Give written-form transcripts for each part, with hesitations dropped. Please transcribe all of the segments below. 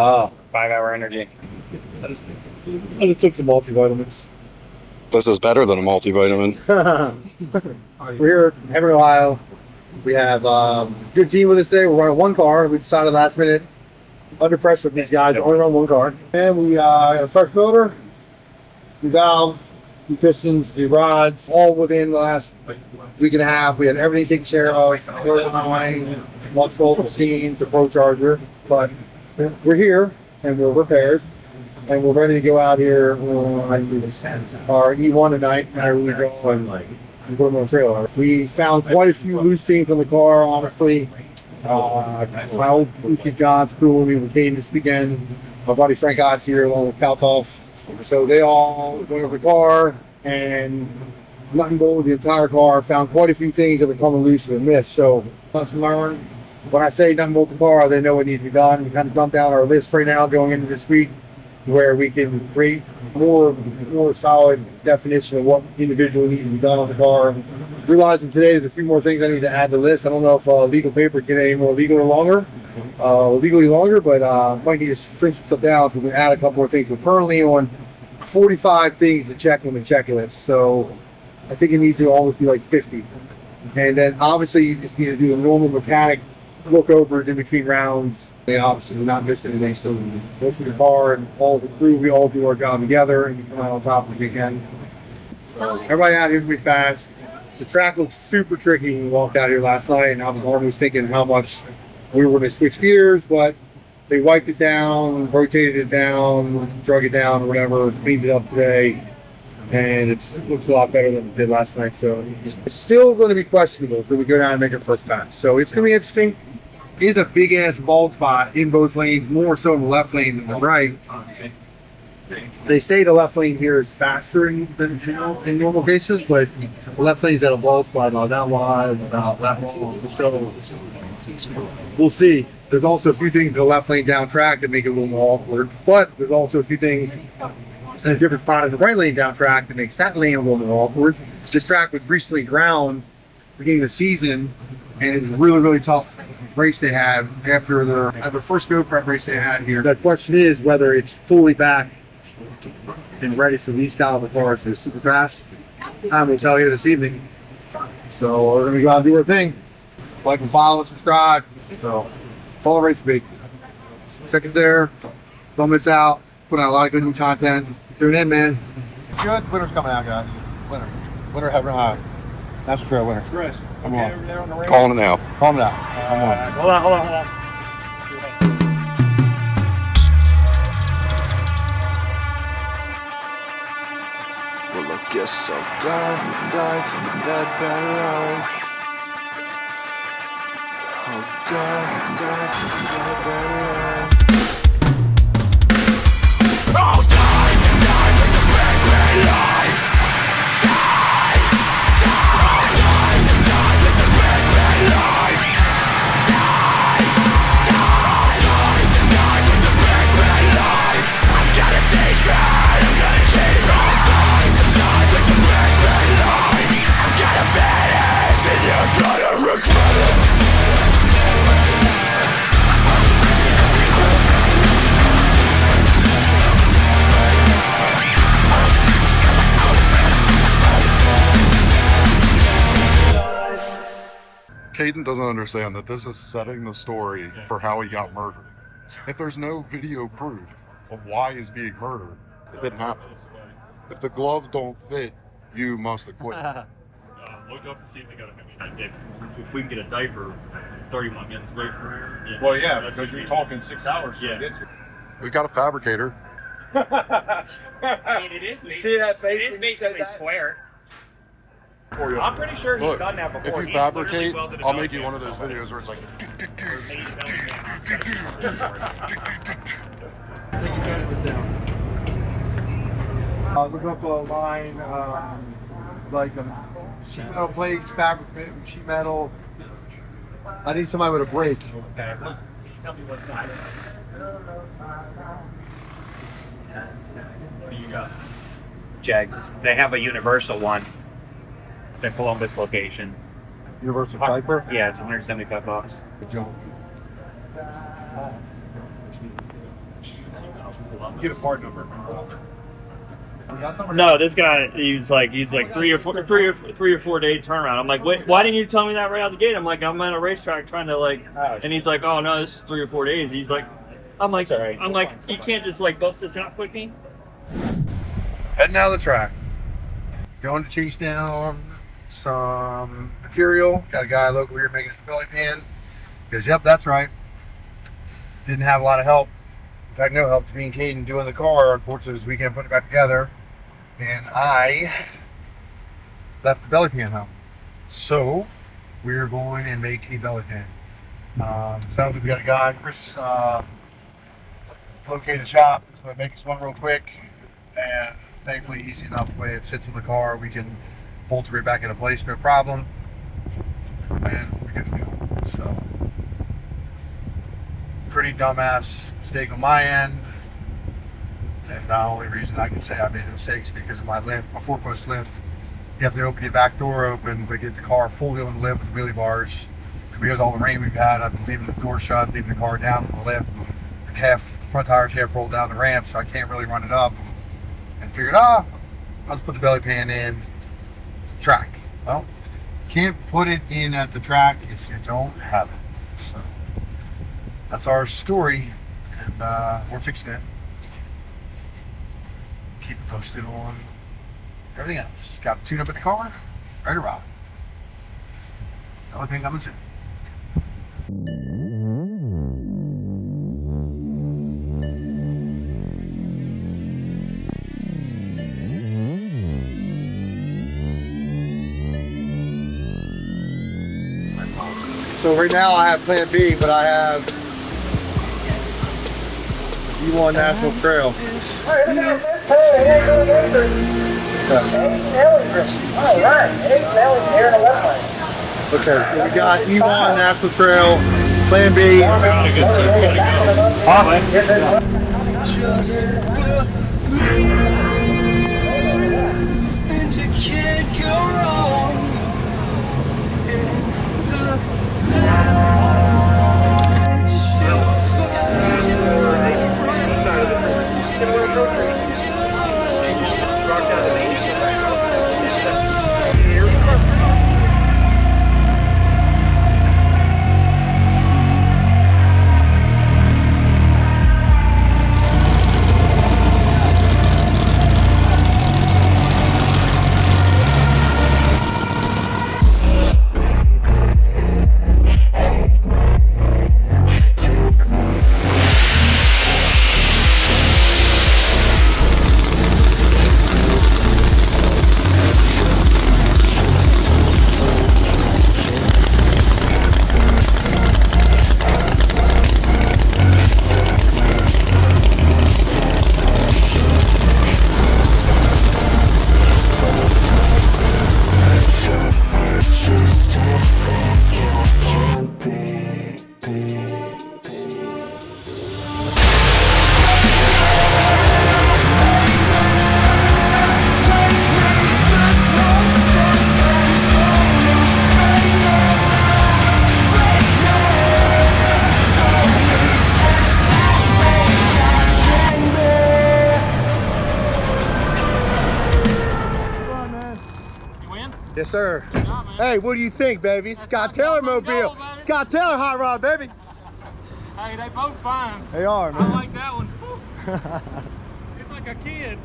Oh, 5-hour energy. I just took some multivitamins. This is better than a multivitamin. We're here in Hebron, Ohio. We have a good team with us today. We're running one car. We decided last minute, under pressure with these guys, to only run one car. And we got a fresh motor, new valve, new pistons, new rods, all within the last week and a half. We had everything taken care of, line, multiple machines, the Pro Charger. But we're here and we're repaired. And we're ready to go out here on our E1 tonight, our redraw, and put them on the trailer. We found quite a few loose things on the car, honestly. My old Lucy John's crew with me with Caden this weekend. My buddy Frank Ott's here along with Paltoff. So they all went over the car and nothing but with the entire car. Found quite a few things that were coming loose and missed. So lesson learned. When I say nothing but the car, they know what needs to be done. We kind of dumped out our list right now going into this week, where we can create more solid definition of what individually needs to be done on the car. Realizing today there's a few more things I need to add to the list. I don't know if legal paper get any more legally longer, but might need to shrink some stuff down so we can add a couple more things. We're currently on 45 things to check on the checklist, so I think it needs to almost be like 50. And then obviously you just need to do a normal mechanic look over in between rounds. They obviously do not miss anything, so go through the car and all the crew, we all do our job together and come out on top as we can. So everybody out here is pretty fast. The track looks super tricky when we walked out here last night, and I was almost thinking how much we were going to switch gears, but they wiped it down, rotated it down, drug it down, or whatever, cleaned it up today, and it looks a lot better than it did last night. So it's still going to be questionable if we go down and make our first pass. So it's going to be interesting. Is a big ass bald spot in both lanes, more so in the left lane than the right. They say the left lane here is faster than in normal cases, but the left lane's at a bald spot about that wide, about that long. So we'll see. There's also a few things in the left lane down track that make it a little more awkward, but there's also a few things in a different spot in the right lane down track that makes that lane a little more awkward. This track was recently ground beginning of the season, and it was really, really tough race they had after their first go prep race they had here. The question is whether it's fully back and ready for these caliber cars. They're super fast. Time will tell you this evening. So we're gonna go out and do our thing. Like and follow, subscribe. So follow Race Week. Check us there. Don't miss out. Put out a lot of good new content. Tune in, man. Good. Winter's coming out, guys. Winter Hebron High. National Trail winner. Chris, Come okay, on. over there on the rail? Calling it now. Calm down. Come on. Hold on. Well, I guess I'll die for the bad life. I'll die for the bad life. I'll die for the bad life. Caden doesn't understand that this is setting the story for how he got murdered. If there's no video proof of why he's being murdered, it didn't happen. If the gloves don't fit, you must acquit. Look up and see if they got if we can get a diaper 31 minutes away from here. Yeah. Well, yeah, because you're talking 6 hours. Yeah. To get to. We've got a fabricator. I mean, it is. You see that face It when is you said basically that? square. For you. I'm pretty sure he's Look, done that before. if you He's fabricate, literally welded a I'll belt make you down one of those somewhere. videos where it's like. Look up a line, like sheet metal plates, fabric, sheet metal. I need somebody with a brake. Okay. Tell me what side. What do you got? Jags. They have a universal one. The Columbus location. Universal Piper. Yeah, it's $175. Jump. Get a part number. No, this guy, he's like 3 or 4 day turnaround. I'm like, wait, why didn't you tell me that right out the gate? I'm like, I'm on a racetrack trying to and he's like, oh no, this is 3 or 4 days. He's like, I'm like, you can't just like bust this out quick, me. Heading out of the track. Going to chase down some material. Got a guy local here making his belly pan. Because, yep, that's right. Didn't have a lot of help. In fact, no help to me and Caden doing the car. Unfortunately, this weekend putting it back together. And I left the belly pan home. So, we're going and make a belly pan. Sounds like we got a guy, Chris, located shop. It's going to make us one real quick. And thankfully, easy enough the way it sits in the car. We can bolt it right back into place, no problem. And we're good to go. So, pretty dumbass mistake on my end. And the only reason I can say I made a mistake is because of my lift, my 4-post lift. You have to open your back door open, but get the car fully on the lift with wheelie bars. Because of all the rain we've had, I've been leaving the door shut, leaving the car down from the lift. The front tire's half rolled down the ramp, so I can't really run it up. And figured, I'll just put the belly pan in the track. Well, can't put it in at the track if you don't have it. So that's our story, and we're fixing it. Keep it posted on everything else. Got a tune up in the car, ready to rock. The only thing coming soon. So right now I have plan B, but I have E1 National Trail. Okay, so we got E1 National Trail, plan B. Just believe, and you can't go wrong in the light. You'll Yes, sir. Hey, what do you think, baby? Scott Taylor mobile. Scott Taylor hot rod, baby. Hey, they both fine. They are, man. I like that one. It's like a kid.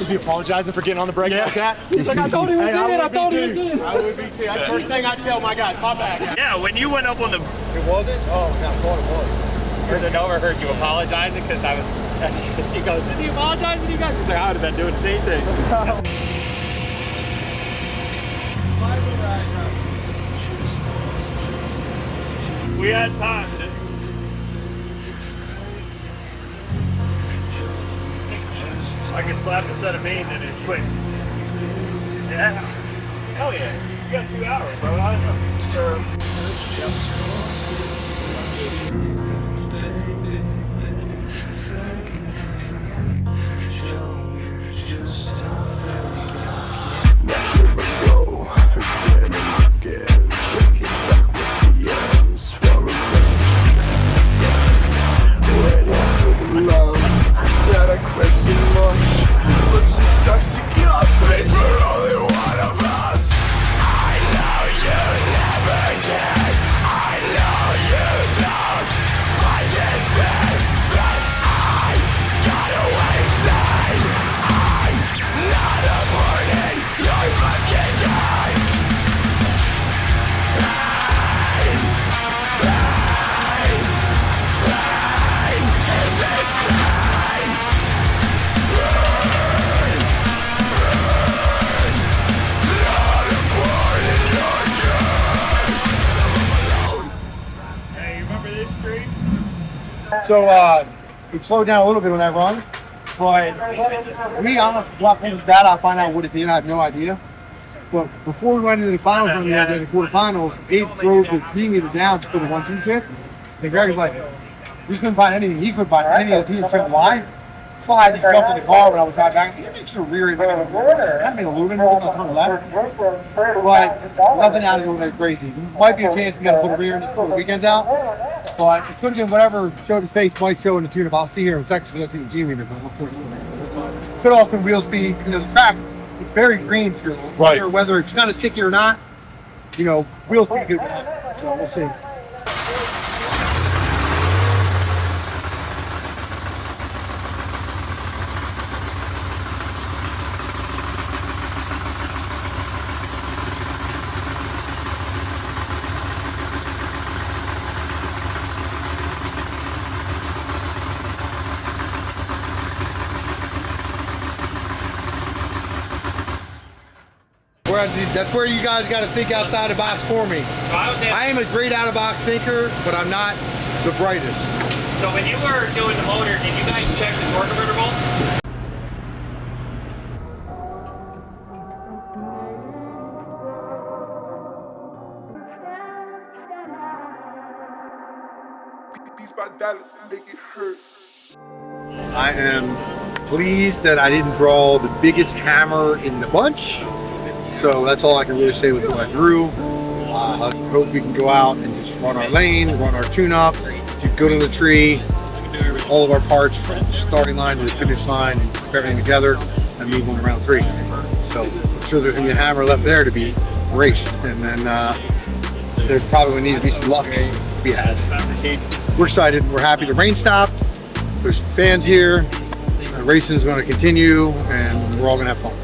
Is he apologizing for getting on the brake like that? He's like, I told him he was in. I told him he was in. I would be too. That's the first thing I'd tell my guy, my bad. Yeah, when you went up on the... It wasn't? Oh, yeah, I thought it was. Heard it over, heard you apologizing because I was. He goes, is he apologizing to you guys? He's like, I would have been doing the same thing. We had time. I can slap a set of mains in it quick. Yeah. Hell yeah. You got 2 hours, bro. I don't know. Now here I go, again and again, checking back with the ends for a message. So it slowed down a little bit on that run. But we honestly dropped into that. I'll find out what it did. I have no idea. But before we went into the finals on the other day, the quarterfinals, Abe drove the 3 meter down for the 1-2 shift. And Greg was like, we couldn't find anything. He couldn't find any of the teams except why. That's why I just jumped in the car when I was driving back. I said, makes a rear end. Kind of made a little bit more on turn left. But nothing out of it that crazy. Might be a chance we got to put a rear end before the weekend's out. But it could have been whatever showed his face might show in the tune-up. I'll see here in a second. So let's see the G meter. But we'll see. Could also been wheel speed. You know, the track, it's very green still. Right. Whether it's kind of sticky or not, you know, wheel speed could be. So we'll see. That's where you guys got to think outside the box for me. So I am a great out of box thinker, but I'm not the brightest. So when you were doing the motor, did you guys check the torque converter volts? I am pleased that I didn't draw the biggest hammer in the bunch. So that's all I can really say with what I drew. I hope we can go out and just run our lane, run our tune-up, do good on the tree, all of our parts from the starting line to the finish line, and put everything together and move on to round 3. So I'm sure there's going to be a hammer left there to be raced, and then there's probably going to need to be some luck to be had. We're excited. We're happy the rain stopped. There's fans here. The racing is going to continue, and we're all going to have fun.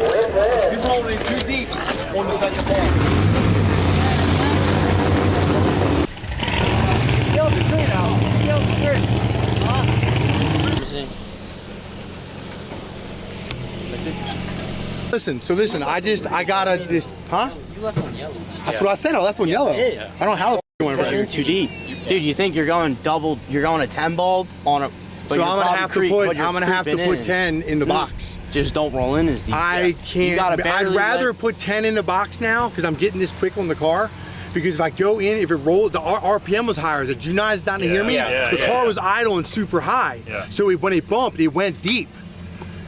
You're rolling too deep on the second bar. Yell the green out. Yell the green. Listen, I gotta this, huh? You left one yellow. That's what I said, I left one yellow. Yeah. I don't know how the f you went right You're too deep. Dude, you think you're going you're going a 10 bulb on a, but so I'm gonna have to put 10 in the box. Just don't roll in as deep. I can't. I'd rather put 10 in the box now because I'm getting this quick on the car. Because if I go in, if it rolled, the RPM was higher. Did you guys not hear me? The car was idle and super high. So when it bumped, it went deep.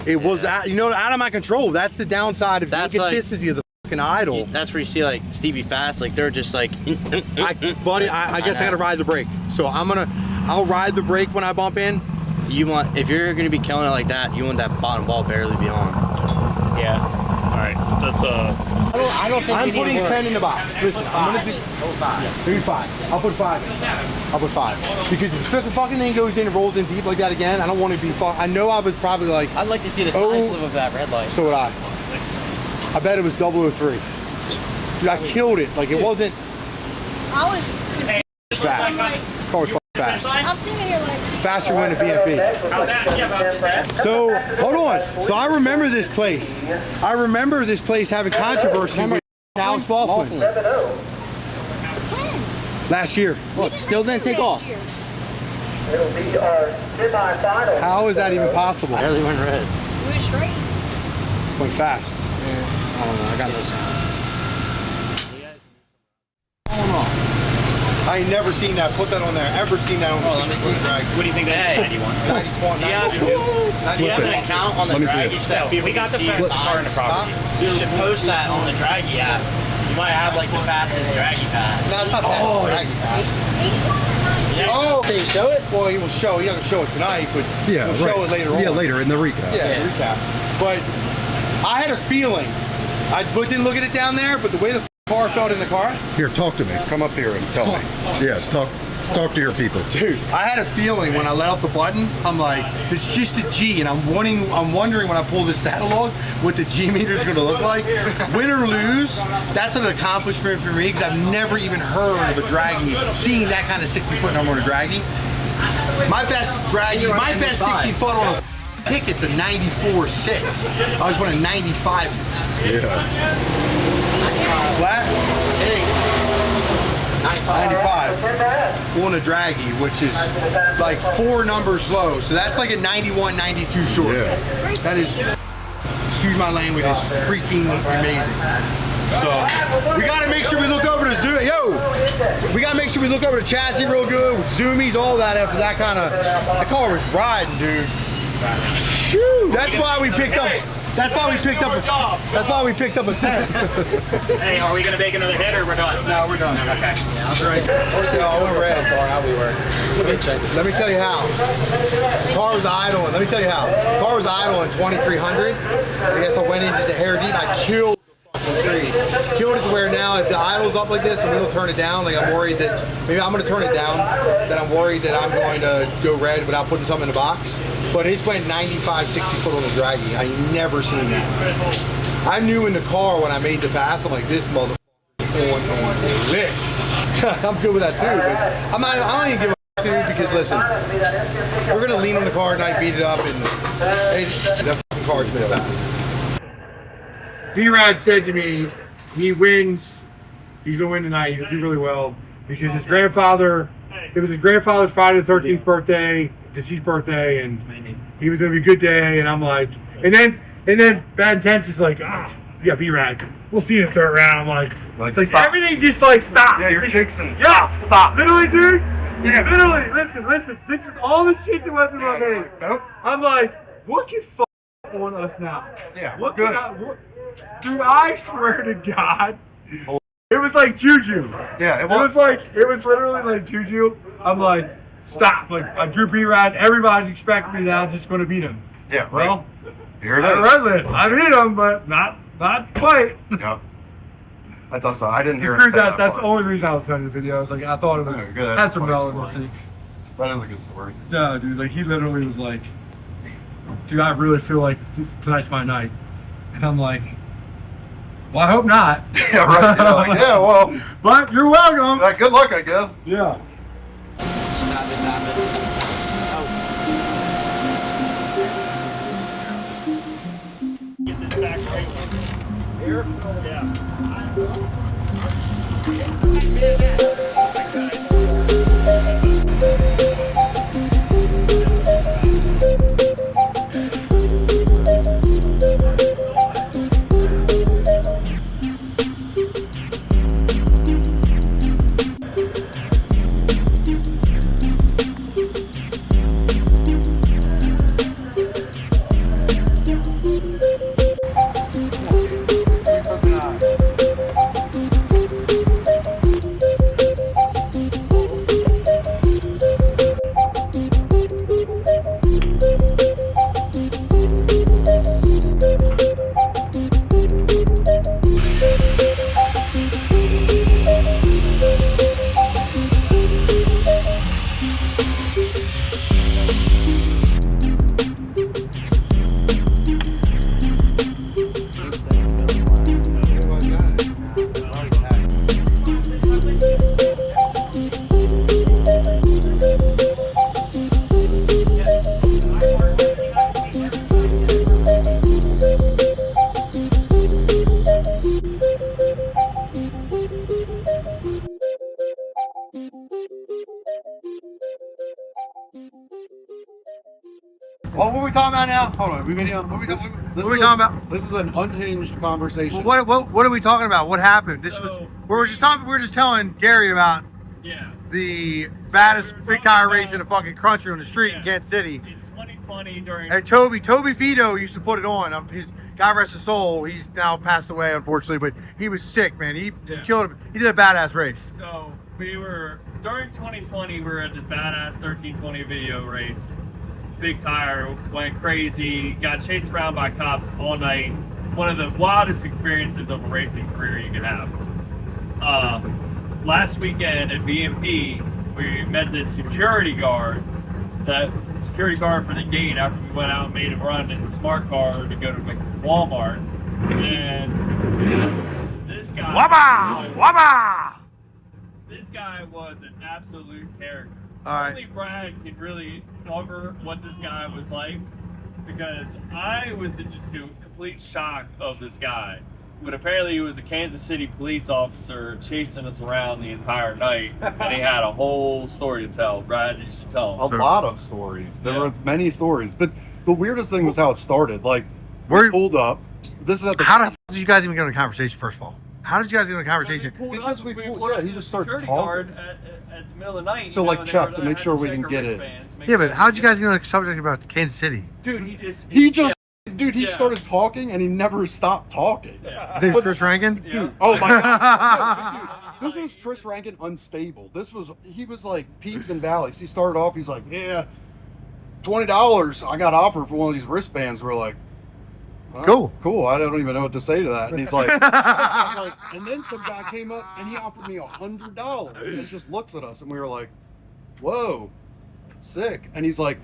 It was, out of my control. That's the downside of the inconsistency of the fucking idle. That's where you see like Stevie Fast, like they're just like. Buddy, I guess I gotta ride the brake. So I'll ride the brake when I bump in. If you're gonna be killing it like that, you want that bottom ball barely be on. Yeah. All right, that's I don't think I'm putting 10 in the box. Listen, I'm gonna do 5. Maybe 5. I'll put 5. I'll put 5 because if the fucking thing goes in and rolls in deep like that again, I don't want to be. I know I was probably like. I'd like to see the time slip of that red light. So would I. I bet it was 003. Dude, I killed it. Like it wasn't. I was Fast. Car was fucking fast. I'm sitting here like Faster than a VFB. So, hold on. So I remember this place. I remember this place having controversy with Alex Laughlin. Last year. Look, still didn't take off. It'll be our semifinal. How is that even possible? Barely went red. we were straight. Went fast. I don't know. I got no sound. I ain't never seen that. Put that on there. Ever seen that on the 60-foot drag. What do you think that's 91? Do you have an account on the draggy stuff? We got the fastest car in the property. You should post that on the draggy app. You might have like the fastest draggy pass. No, it's not fast. Draggy pass. Oh, So you show it? well, he will show. He doesn't show it tonight, but Yeah, he'll show it later on. Yeah, later in the recap. Yeah, recap. But I had a feeling. I didn't look at it down there, but the way the car felt in the car. Here, talk to me. Come up here and tell me. Yeah, talk to your people. Dude, I had a feeling when I let off the button, I'm like, it's just a G, and I'm wondering when I pull this data log what the G meter is going to look like. Win or lose, that's an accomplishment for me because I've never even heard of a draggy, seeing that kind of 60-foot number on a draggy. My best draggy, my best 60 foot on a ticket's a 94.6. I was running 95. Yeah. Flat? 95 on a draggy, which is like 4 numbers low. So that's like a 91, 92 short. Yeah. That is, excuse my language, is freaking amazing. So we gotta make sure we look over the zoom. We gotta make sure we look over the chassis real good with zoomies, all that after that kind of. The car was riding, dude. Shoo! That's why we picked up. That's why we picked up. That's why we picked up a 10. Hey, are we gonna make another hit or we're done? No, we're done. Okay. That's right. We're red. Let me tell you how. The car was idling. Let me tell you how. The car was idling 2,300. I guess I went in just a hair deep. I killed the fucking tree. Killed it to where now if the idle's up like this and we don't turn it down, like I'm worried that maybe I'm gonna turn it down. That I'm worried that I'm going to go red without putting something in the box. But it's went 95, 60 foot on the draggy. I never seen that. I knew in the car when I made the pass, I'm like, this motherfucker is on a lick. I'm good with that too, but I don't even give a dude because listen, we're gonna lean on the car tonight, beat it up, and that fucking car's made a pass. B-Rod said to me, he wins, he's gonna win tonight, he's gonna do really well, because his grandfather, it was his grandfather's Friday the 13th birthday, deceased birthday, and he was gonna be a good day, and I'm like, and then Bad Intense is like, yeah, B-Rad, we'll see you in the 3rd round. I'm like stop. everything just like stop. Yeah, you're chicks Stop. Literally, dude. Yeah, literally. Listen. This is all the shit that wasn't on me. Nope. I'm like, what can f on us now? Yeah, What good. Dude, I swear to God, it was like juju. Yeah, It was literally like juju. I'm like, stop. Like, I drew B-Rad. Everybody's expecting me that I'm just going to beat him. Yeah, right. Well, Here it is. I beat him, but not quite. Yep. That's awesome. I didn't hear To it say prove that's part. the only reason I was telling you the video. I was like, I thought it was, Oh, good. had some Funny relevancy. That is a good story. No, dude, like, he literally was like, dude, I really feel like tonight's my night. And I'm like, well, I hope not. Yeah, right. You're like, yeah, well, But you're welcome. good luck, I guess. Yeah. Stop it. Get this back right. Here? Yeah. what are we talking about now? Hold on, we video. What are we talking about? This is an unhinged conversation. Well, what are we talking about? What happened? This was we were just telling Gary about the baddest big tire race in the fucking country on the street in Kansas City. In 2020 during. And Toby Fido used to put it on. He's God rest his soul. He's now passed away, unfortunately, but he was sick, man. He killed him. He did a badass race. So we were during 2020. We were at this badass 1320 video race. Big tire went crazy. Got chased around by cops all night. One of the wildest experiences of a racing career you could have. Last weekend at BMP, we met this security guard. That security guard for the gate after we went out and made a run in the smart car to go to Walmart. And this guy. Wabba! This guy was an absolute character. All right. Only Brad could really cover what this guy was like, because I was in just complete shock of this guy. But apparently he was a Kansas City police officer chasing us around the entire night, and he had a whole story to tell. Brad, you should tell him. A lot of stories. There were many stories, but the weirdest thing was how it started. Like, we pulled up. This is at the. How the f did you guys even get in a conversation? First of all, how did you guys get in a conversation? Because we pulled, pulled he just starts security talking. guard at the middle of the night. So, you like, know, check they to make had sure we check can our get it. wristbands, make Yeah, sure but how did you it's- guys get on a subject about Kansas City? Dude, He started talking and he never stopped talking. I think Chris Rankin. Dude, oh my god. No, dude, this was Chris Rankin unstable. He was like peaks and valleys. He started off, he's like, yeah, $20 I got offered for one of these wristbands. We're like, oh, cool. I don't even know what to say to that. And he's like, and then some guy came up and he offered me $100 and he just looks at us and we were like, whoa, sick. And he's like,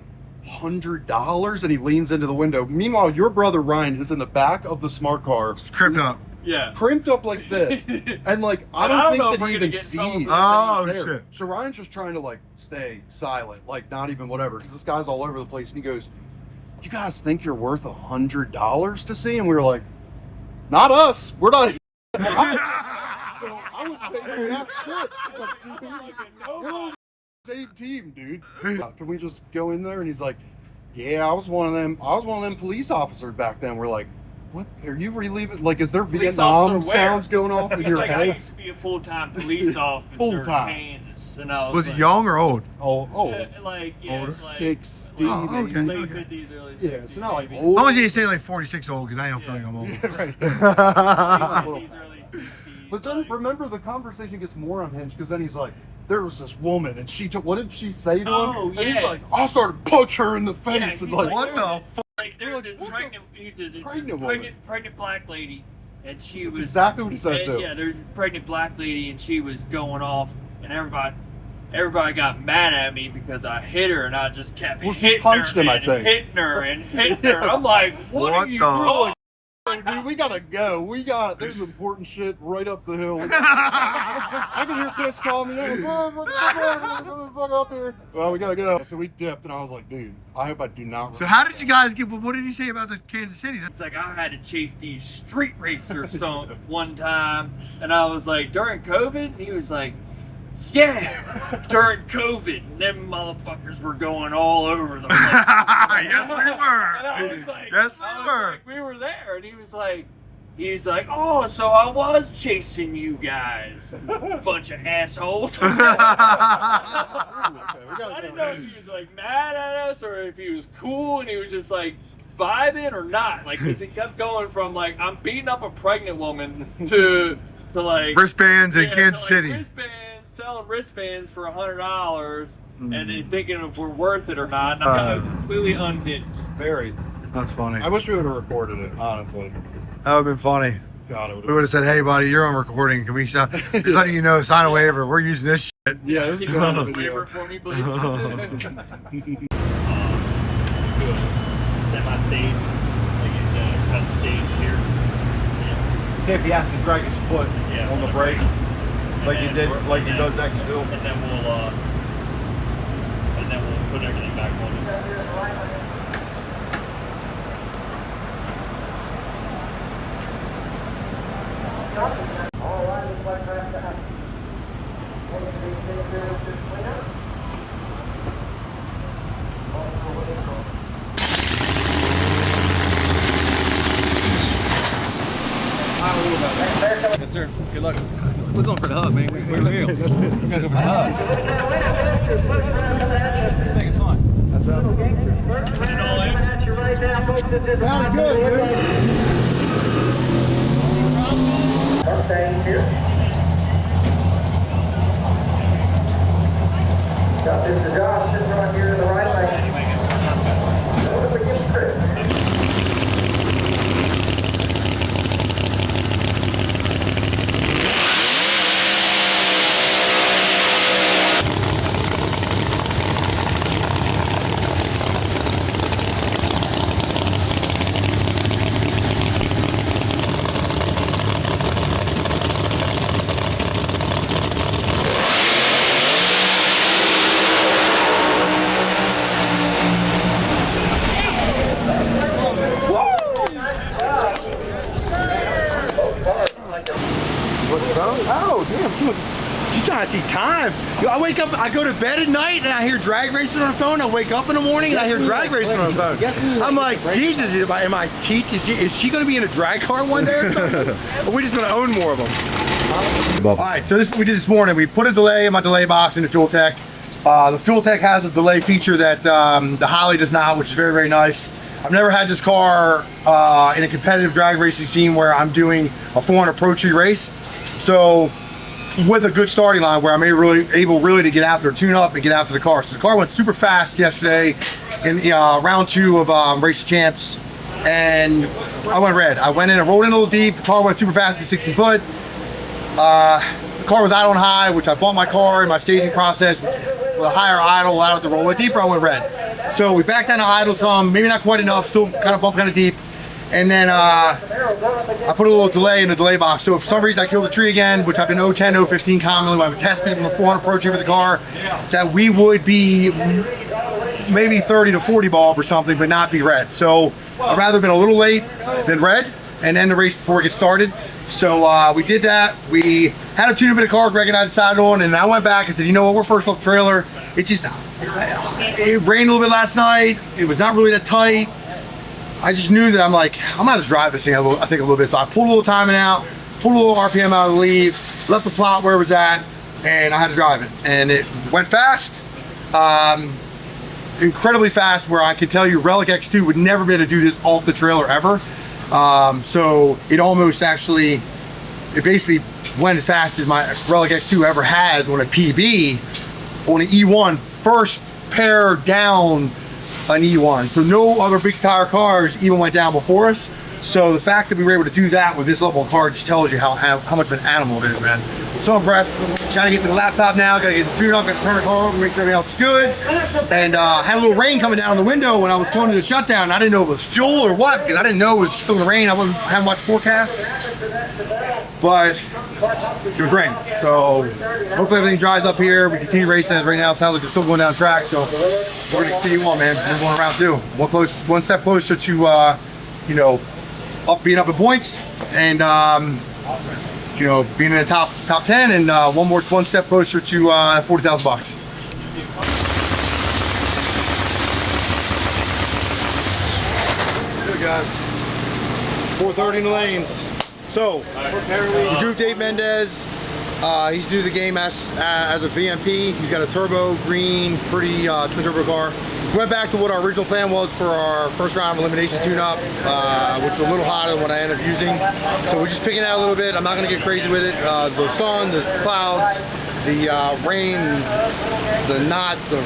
$100, and he leans into the window. Meanwhile, your brother Ryan is in the back of the smart car, crimped up. Yeah, crimped up like this, and like I don't think that he even sees. Oh there. shit! So Ryan's just trying to like stay silent, like not even whatever, because this guy's all over the place, and he goes, "You guys think you're worth $100 to see?" And we were like, "Not us. We're not." So I would pay that shit. We're on the same team, dude. Can we just go in there? And he's like, yeah, I was one of them police officers back then. We're like, what? Are you reliving? Like, is there Vietnam sounds going off in your like, head? I used to be a full-time police officer in Kansas, and I Was it young or old? Old. Like, yeah, older. like 60. Oh, okay. late Okay. 50s, early 60s. Yeah, it's not like maybe. old. How much did you say like 46 old? Because I don't feel like I'm old. Yeah, right. Late 50s, early 60s. But then remember, the conversation gets more unhinged because then he's like, there was this woman and she took, what did she say to him? And he's like, I started to punch her in the face. And he's like, What the fuck? Like, there's this pregnant black lady, and she was exactly what he said too. Yeah, there's this pregnant black lady, and she was going off, and everybody got mad at me because I hit her, and I just kept hitting punched her him, I and think. hitting her and hitting her. I'm like, what are you doing? Dude, we gotta go. There's important shit right up the hill. I can hear Chris calling me now. Fuck up here. Well, we gotta go. So we dipped, and I was like, dude, I hope I do not. So how did you guys get? What did he say about the Kansas City? It's like I had to chase these street racers one time, and I was like, during COVID, and he was like, yeah, during COVID, and them motherfuckers were going all over the place. Yes, we were. And I was like, Yes, we were. Like, we were there, and he was like, oh, so I was chasing you guys, bunch of assholes. I didn't know if he was like mad at us or if he was cool and he was just like vibing or not. Like, because he kept going from like, I'm beating up a pregnant woman to like Wristbands in Kansas City. Wristbands, selling wristbands for $100 and then thinking if we're worth it or not. And I was completely unhinged. Very. That's funny. I wish we would have recorded it, honestly. That would have been funny. God, it would We would have said, hey, buddy, you're on recording. Can we just letting you know, sign a waiver. We're using this shit. Yeah, this is Can you going sign on a video. waiver for me, please? Semi-stage, like it's cut stage here. Yeah. See if he has to drag his foot on the brake, like he did, like he does X2. And then we'll put everything back on it. All right, looks like we're at the 136 cleanup. Also, sir. Good luck. We're going for the hug, man. We're real. That's it. We're going for the hug. Make it fun. That's it. Sounds good, dude. Mustang here. Got Mr. Josh sitting right here in the right lane. What if we give Chris? Oh, damn, she's trying to see times. Yo, I wake up, I go to bed at night and I hear drag racing on the phone. I wake up in the morning and I hear drag racing on the phone. I'm like, Jesus, am I teaching? Is she going to be in a drag car one day or something? Or are we just going to own more of them? All right, so this we did this morning. We put a delay in my delay box in the Fuel Tech. The Fuel Tech has a delay feature that the Holly does not, which is very, very nice. I've never had this car in a competitive drag racing scene where I'm doing a 400 Pro Tree race. So with a good starting line where I'm able really to get after, tune up and get after the car. So the car went super fast yesterday in round 2 of Race of Champs, and I went red. I went in and rolled in a little deep. The car went super fast at 60 foot. The car was idle on high, which I bought my car in my staging process with a higher idle, allowed it to roll it deeper. I went red. So we backed down to idle some, maybe not quite enough, still kind of bumped kind of deep. And then I put a little delay in the delay box. So if for some reason I kill the tree again, which I've been 010, 015 commonly when I've tested in the 400 Pro Tree with the car, that we would be maybe 30 to 40 bulb or something, but not be red. So I'd rather have been a little late than red and end the race before it gets started. So we did that. We had a tune up in the car Greg and I decided on, and I went back and said, you know what, we're first off trailer. It rained a little bit last night. It was not really that tight. I just knew that I'm like, I'm gonna have to drive this thing I think a little bit. So I pulled a little timing out, pulled a little RPM out of the leaves, left the plot where it was at, and I had to drive it. And it went fast, incredibly fast, where I could tell you Relic X2 would never be able to do this off the trailer ever. So it almost actually, it basically went as fast as my Relic X2 ever has on a PB, on an E1, first pair down an E1. So no other big tire cars even went down before us. So the fact that we were able to do that with this level of car just tells you how much of an animal it is, man. So impressed. Gotta get to the laptop now, gotta get the tune up, gotta turn the car over, make sure everything else is good. And had a little rain coming down the window when I was going to the shutdown. I didn't know if it was fuel or what, because I didn't know it was still gonna rain. I hadn't watched forecast. But it was rain. So hopefully everything dries up here. We continue racing as right now. It sounds like they're still going down track. So we're gonna continue on, man. We're going around 2. One step closer to you know, being up in points and you know, being in the top 10, and one step closer to $40,000. Good guys. 4:30 in the lanes. So we drew Dave Mendez. He's new to the game as a VMP. He's got a turbo green, pretty twin turbo car. We went back to what our original plan was for our first round of elimination tune-up, which was a little hotter than what I ended up using. So we're just picking out a little bit. I'm not going to get crazy with it. The sun, the clouds, the rain, the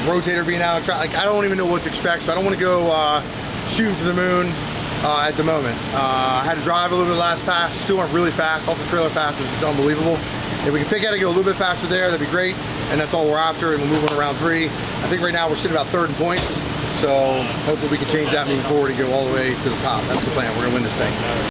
rotator being out of track. Like, I don't even know what to expect. So I don't want to go shooting for the moon at the moment. I had to drive a little bit last pass. Still went really fast. Off the trailer fast, which is unbelievable. If we can pick out and go a little bit faster there, that'd be great. And that's all we're after, and we'll move on to round 3. I think right now we're sitting about 3rd in points. So hopefully we can change that moving forward and go all the way to the top. That's the plan. We're gonna win this thing.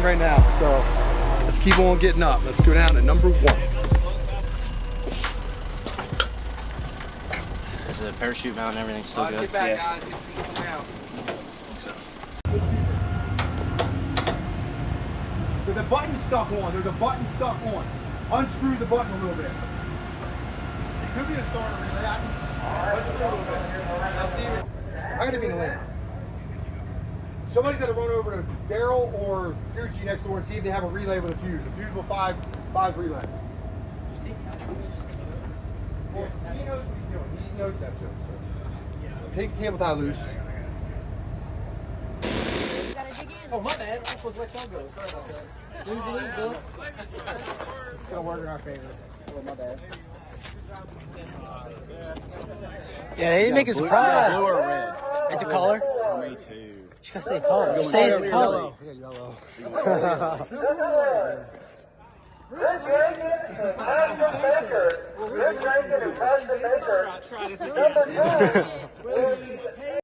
right now. So let's keep on getting up. Let's go down to number 1. Is the parachute mount and everything still good? Get back, Yeah. guys. Get down. So. So the button's stuck on. There's a button stuck on. Unscrew the button a little bit. It could be a starter relay. I can unscrew a little bit. Let's see it. I gotta be in the lanes. Somebody's gotta run over to Daryl or Gucci next door and see if they have a relay with a fuse. A fusible 5 relay. Well, he knows what he's doing. He knows that too. So take the cable tie loose. Oh, my bad. I'm supposed to let y'all go. Sorry about that. Snooze you lose, Bill. It's gonna work in our favor. Oh, my bad. Yeah, they didn't make a surprise. Blue or red? It's a color? Me too. You gotta say color. You say it's a color. I got yellow. Rick Reagan and Pastor Baker. Rick Reagan and Pastor Baker. Try this Number again. 2.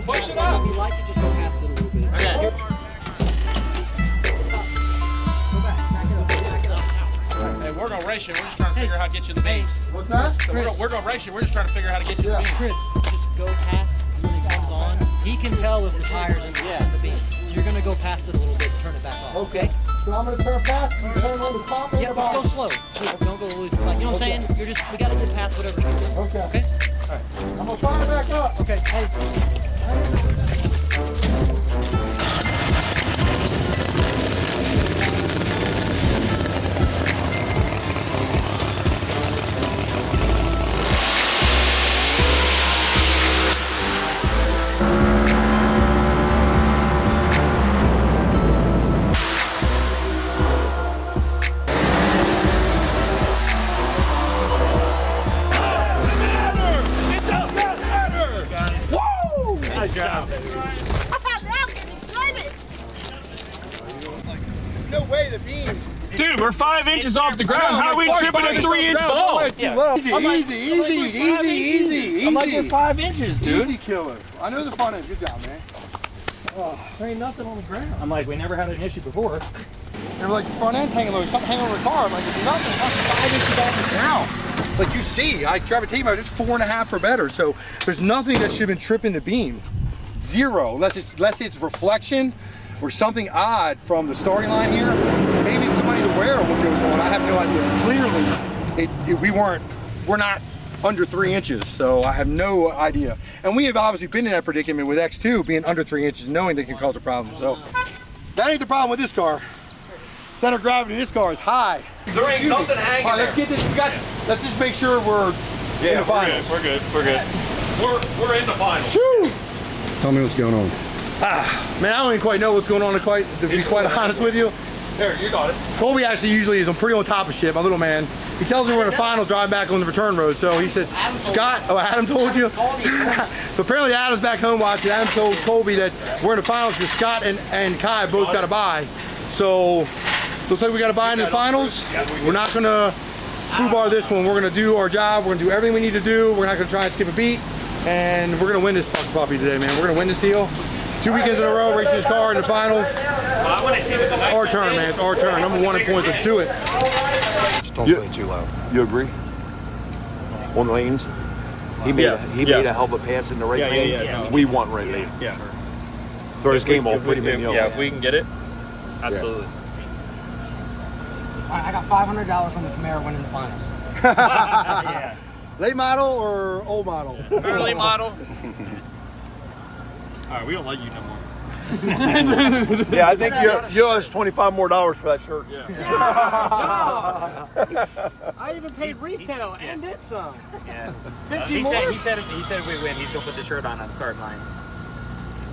Push it up. If you like it, just go past it a little bit. Okay. Go back. Back it up. Back it up. Hey, we're gonna race you. We're just trying to figure out how to get you the beam. What's that? So we're gonna race you. We're just trying to figure out how to get you the beam. Chris, just go past when it comes on. He can tell if the tire's in the beam. So you're gonna go past it a little bit and turn it back off. Okay? So I'm gonna turn fast, you turn on the top and Yeah, the but bottom. go slow. Please, don't go loose. Like, you know what I'm saying? You're just, we gotta get past whatever you're doing. Okay. Okay? I'm gonna fire back up. Okay, hey. No way the beam. Dude, we're 5 inches off the ground. How are we tripping a 3-inch ball? Easy. I'm like, we're 5 inches, dude. Easy killer. I know the front end. Good job, man. There ain't nothing on the ground. I'm like, we never had an issue before. They're like, the front end's hanging low. Something hanging over the car. I'm like, there's nothing. It's 5 inches off the ground. Like you see, I grab a tape out, it's 4.5 or better. So there's nothing that should have been tripping the beam. Zero, unless it's reflection or something odd from the starting line here. And maybe somebody's aware of what goes on. I have no idea. But clearly, we're not under 3 inches, so I have no idea. And we have obviously been in that predicament with X2 being under 3 inches, knowing they can cause a problem. So that ain't the problem with this car. Center of gravity in this car is high. There ain't nothing hanging All right, there. let's get this. Let's just make sure we're in the finals. We're good. We're in the finals. Whew. Tell me what's going on. Man, I don't even quite know what's going on to be quite honest with you. There, you got it. Colby actually usually is pretty on top of shit, my little man. He tells me we're in the finals driving back on the return road. So he said, Scott, Adam told you? So apparently Adam's back home watching. Adam told Colby that we're in the finals because Scott and Kai both got a bye. So looks like we got a bye in the finals. We're not gonna foobar this one. We're gonna do our job. We're gonna do everything we need to do. We're not gonna try and skip a beat. And we're gonna win this fucking puppy today, man. We're gonna win this deal. 2 weekends in a row, racing this car in the finals. It's our turn, man. It's our turn. Number 1 in points. Let's do it. Just don't say it too loud. You agree? On lanes? He made a hell of a pass in the right lane. No. We want right lane. Yeah. Throw his game off. Put him in yellow. Yeah, if we can get it, absolutely. All right, I got $500 from the Camaro winning the finals. Yeah. Late model or old model? Early model. All right, we don't like you no more. Yeah, I think you owe us $25 more for that shirt. Yeah. I even paid retail and did some. Yeah. 50 more? He said if we win, he's gonna put the shirt on the start line.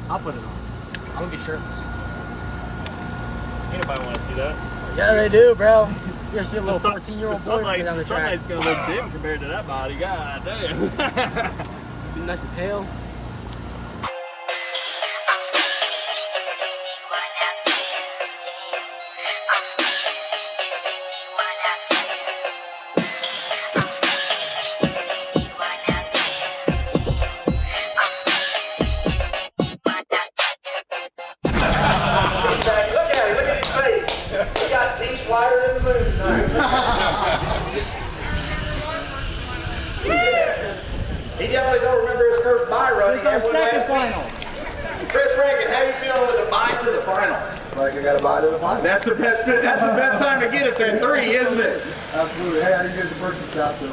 I'll put it on. I'm gonna be shirtless. Ain't nobody want to see that. Yeah, they do, bro. You're gonna see a little 14-year-old boy Sunlight, down the track. sunlight's gonna look dim compared to that body. God damn. Be nice and pale. He definitely don't remember his first bye run. It's our second final. Chris Rankin, how you feeling with the bye to the final? Like I got to buy to the final. That's the best time to get it at 3, isn't it? Absolutely. Hey, I didn't get the person shot, so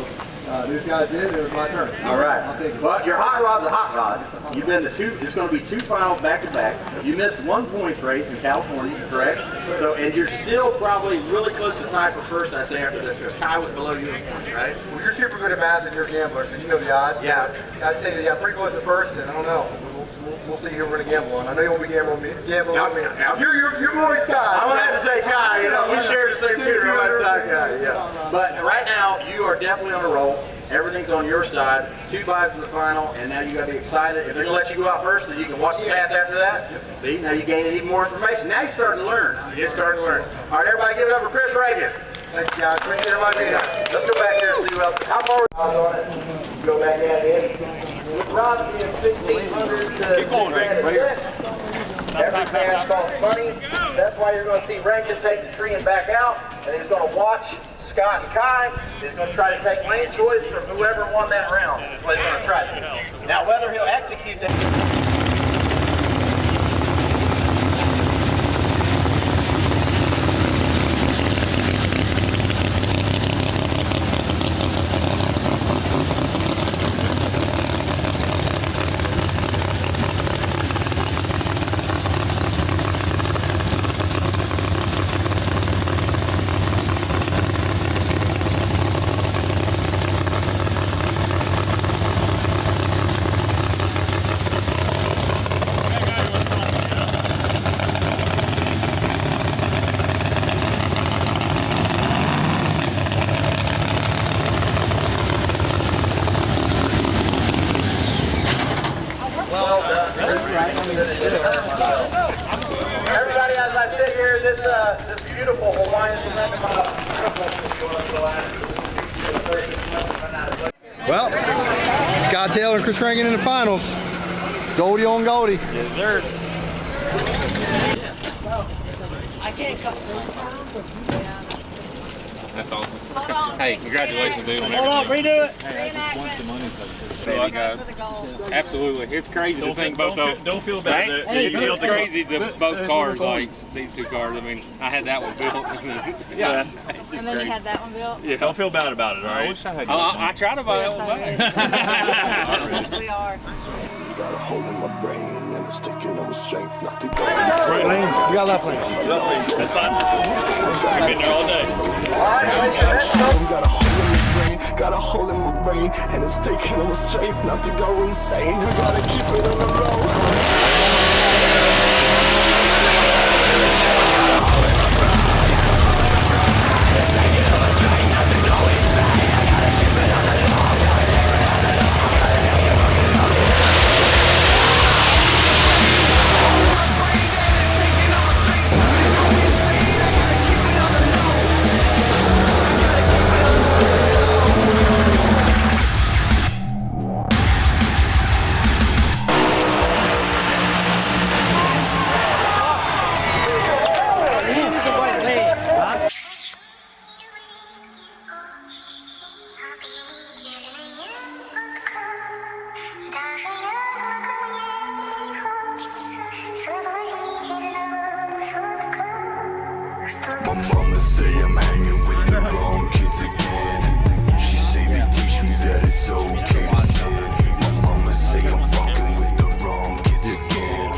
this guy did. It was my turn. All right. I'll take it. But your hot rod's a hot rod. You've been to 2. It's going to be 2 finals back to back. You missed 1 points race in California, correct? So, and you're still probably really close to tie for first, I'd say, after this, because Kai was below you in points, right? Well, you're super good at math and you're a gambler, so you know the odds. Yeah. I'd say that I'm pretty close at first, and I don't know. We'll see who we're going to gamble on. I know you won't be gambling on me. Now, You're always Kai. I'm going to have to take Kai. You know, we share the same tutor. Yeah. But right now, you are definitely on a roll. Everything's on your side. 2 buys to the final, and now you got to be excited. If they're going to let you go out first, so you can watch the pass after that. See, now you're gaining even more information. Now you're starting to learn. You're starting to learn. All right, everybody, give it up for Chris Reagan. Thanks, guys. Appreciate everybody being here. Let's go back here and see what else. How far on it? Go back at it. With Rob being 1,600 to Keep going, Rankin. Right here. every pass costs money. That's why you're going to see Rankin take the screen back out, and he's going to watch Scott and Kai. He's going to try to take lane choice from whoever won that round. That's what he's going to try to do. Now, whether he'll execute that. Everybody, as I sit here, this beautiful Hawaiian cement. Well, Scott Taylor and Chris Rankin in the finals. Goldie on Goldie. Yes, sir. I can't come. That's awesome. Hold on. Hey, congratulations, dude. On Hold on, redo it. Baby, guys. Absolutely. It's crazy to think both of them. Don't feel bad. Right? Hey, It's crazy to both cars, like these 2 cars. I mean, I had that one built. Yeah. It's just And then crazy. you had that one built? Yeah, don't feel bad about it, all right? I tried to buy that one back. We are. Got a hole in my brain and it's taking on the strength not to go Right lane. We got left lane. Left lane. That's fine. We've been there all day. Got a hole in my brain, got a hole in my brain, and it's taking on the strength not to go insane. I gotta keep it on the road. mama say I'm hanging with the wrong kids again. She say they teach me that it's okay to sin. My mama say I'm fucking with the wrong kids again.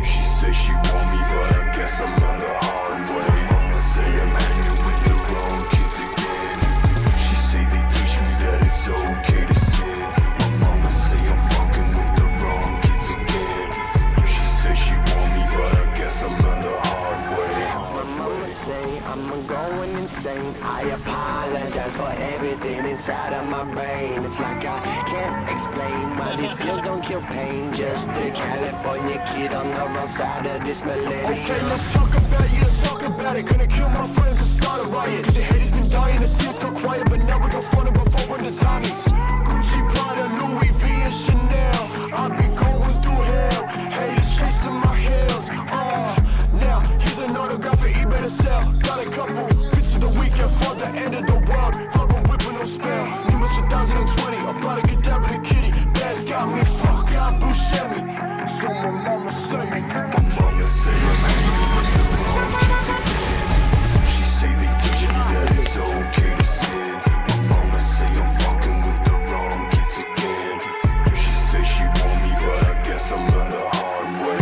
She say she want me, but I guess I learned the hard way. Mama say I'm hanging with the wrong kids again. She say they teach me that it's okay to sin. My mama say I'm fucking with the wrong kids again. She say she want me, but I guess I learned the hard way. My mama say I'm going insane. I apologize for everything inside of my brain. It's like I can't explain why these pills don't kill pain. Just a California kid on the wrong side of this millennium. Okay, let's talk about it, let's talk about it. Couldn't kill my friends and start a riot. Cause your haters been dying to see us go quiet, but now we gon' front it before we're dishonest. Gucci, Prada, Louis V, and Chanel. I be going through hell, haters chasing my heels. Now here's an autograph for eBay to sell. Got a couple bits of the weekend for the end of the world. Rubber whipping no spell. Nimbus 2020, a product cadaver and kitty. Bags got me, fuck out, bullshit me. So my mama say I'm hanging with the wrong kids again. She say they teach me that it's okay to sin. My mama say I'm fucking with the wrong kids again. She say she want me, but I guess I learned the hard way.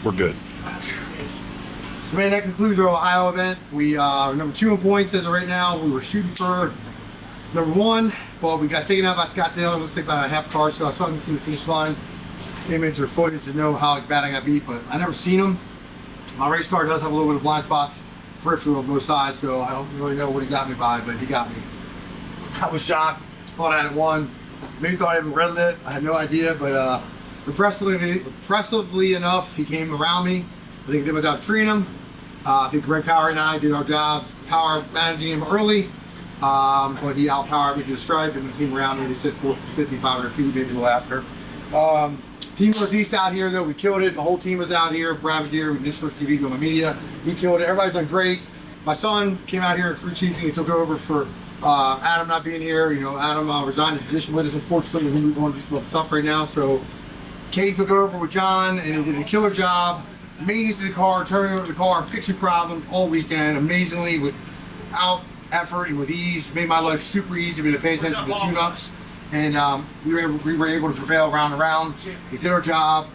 We're good. So man, that concludes our Ohio event. We are number 2 in points as of right now. We were shooting for number 1. Well, we got taken out by Scott Taylor. Let's take about a half car, so I saw him see the finish line, image or footage to know how bad I got beat, but I never seen him. My race car does have a little bit of blind spots, peripheral on both sides, so I don't really know what he got me by, but he got me. I was shocked. Thought I had won. Maybe thought I had rented it. I had no idea, but impressively enough, he came around me. I think I did my job treating him. I think Greg Power and I did our jobs, power managing him early, but he outpowered me to the stripe and came around me. He said 450, 500 feet, maybe a little after. Team Northeast out here, though, we killed it. My whole team was out here. Brad Deer, Initialist TV, doing my media. He killed it. Everybody's done great. My son came out here crew chiefing. He took over for Adam not being here. You know, Adam resigned his position with us, unfortunately. We're going to do some stuff right now, so Katie took over with John, and he did a killer job. Maintenance of the car, turning over the car, fixing problems all weekend, amazingly, without effort and with ease. Made my life super easy to pay attention to tune-ups, and we were able to prevail round and round. We did our job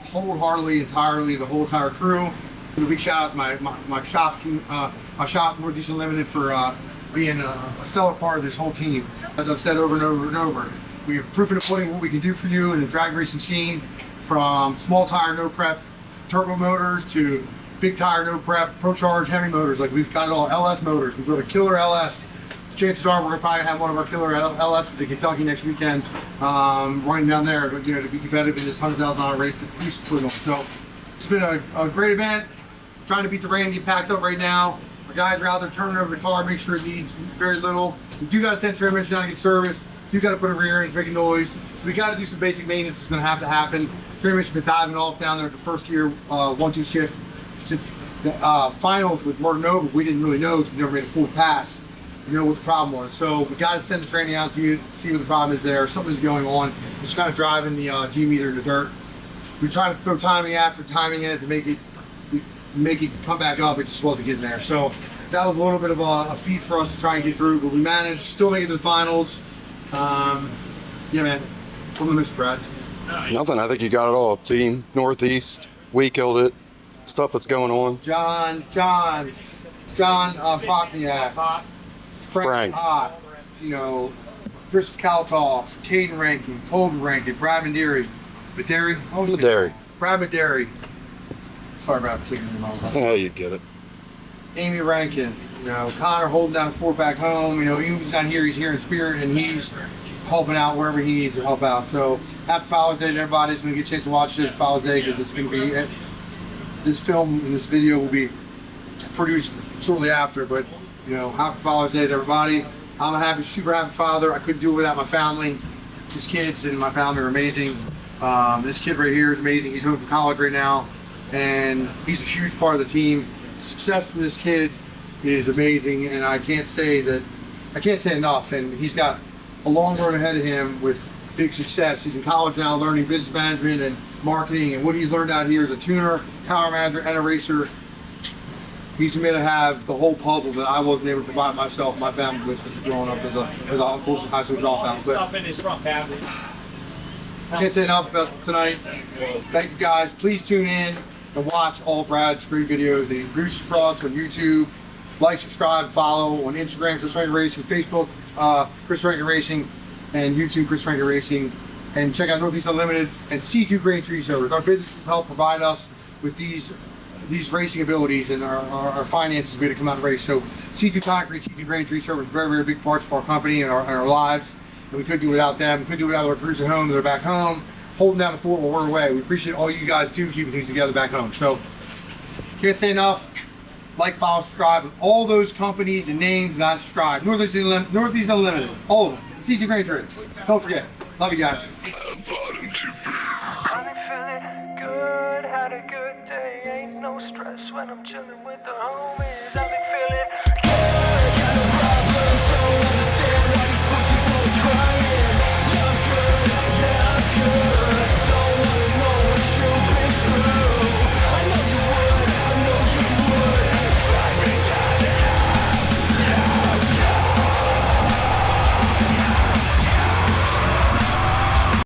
wholeheartedly, entirely, the whole entire crew. And a big shout out to my shop team, my shop Northeast Unlimited for being a stellar part of this whole team. As I've said over and over and over, we have proof in the pudding what we can do for you in the drag racing scene, from small tire no prep turbo motors to big tire no prep pro charge heavy motors. Like, we've got it all. LS motors, we built a killer LS. Chances are we're gonna probably have one of our killer LSs in Kentucky next weekend, running down there, you know, to be competitive in this $100,000 race that we used to put on. So it's been a great event. We're trying to beat the rain and get packed up right now. Our guys are out there turning over the car, make sure it needs very little. We do got a sensor image down to get serviced. You got to put a rear end, making noise. So we got to do some basic maintenance. It's going to have to happen. Trainman's been diving off down there at the first gear 1-2 shift since the finals with Nova. We didn't really know because we never made a full pass. You know what the problem was. So we got to send the training out to see what the problem is there. Something's going on. Just kind of driving the G meter in the dirt. We tried to throw timing after timing in it to make it come back up. It just wasn't getting there. So that was a little bit of a feat for us to try and get through, but we managed, still make it to the finals. Yeah, man. From the Miss Brad. Nothing. I think you got it all. Team Northeast. We killed it. Stuff that's going on. John Prochniak, Frank Hott, you know, Chris Kaltoff, Caden Rankin, Colton Rankin, Brad Maderi. Brad Maderi. Sorry about taking your mom. Yeah, you get it. Amy Rankin, you know, Connor holding down the fort back home. You know, even when he's not here, he's here in spirit, and he's helping out wherever he needs to help out. So happy Father's Day to everybody. It's going to get a chance to watch it Father's Day because it's going to be, this film and this video will be produced shortly after. But, you know, happy Father's Day to everybody. I'm a happy, super happy father. I couldn't do it without my family. These kids and my family are amazing. This kid right here is amazing. He's home from college right now, and he's a huge part of the team. Success for this kid is amazing, and I can't say enough. And he's got a long road ahead of him with big success. He's in college now, learning business management and marketing, and what he's learned out here as a tuner, power manager, and a racer. He's going to have the whole puzzle that I wasn't able to provide myself and my family with since growing up as an unfortunate high school dropout. But can't say enough about tonight. Thank you guys. Please tune in and watch all Brad's great videos that he produces for us on YouTube. Like, subscribe, follow on Instagram, Chris Rankin Racing, Facebook, Chris Rankin Racing, and YouTube, Chris Rankin Racing. And check out Northeast Unlimited and C2 Grain Tree Servers. Our businesses help provide us with these racing abilities, and our finances to be able to come out and race. So C2 Concrete, C2 Grain Tree Servers, very, very big parts of our company and our lives. And we couldn't do it without them. We couldn't do it without our crews at home that are back home, holding down the fort while we're away. We appreciate all you guys too, keeping things together back home. So can't say enough. Like, follow, subscribe. All those companies and names that I subscribe. Northeast Unlimited. All of them. C2 Grain Tree. Don't forget. Love you guys. Had a good day, ain't no stress when I'm chilling with the homies.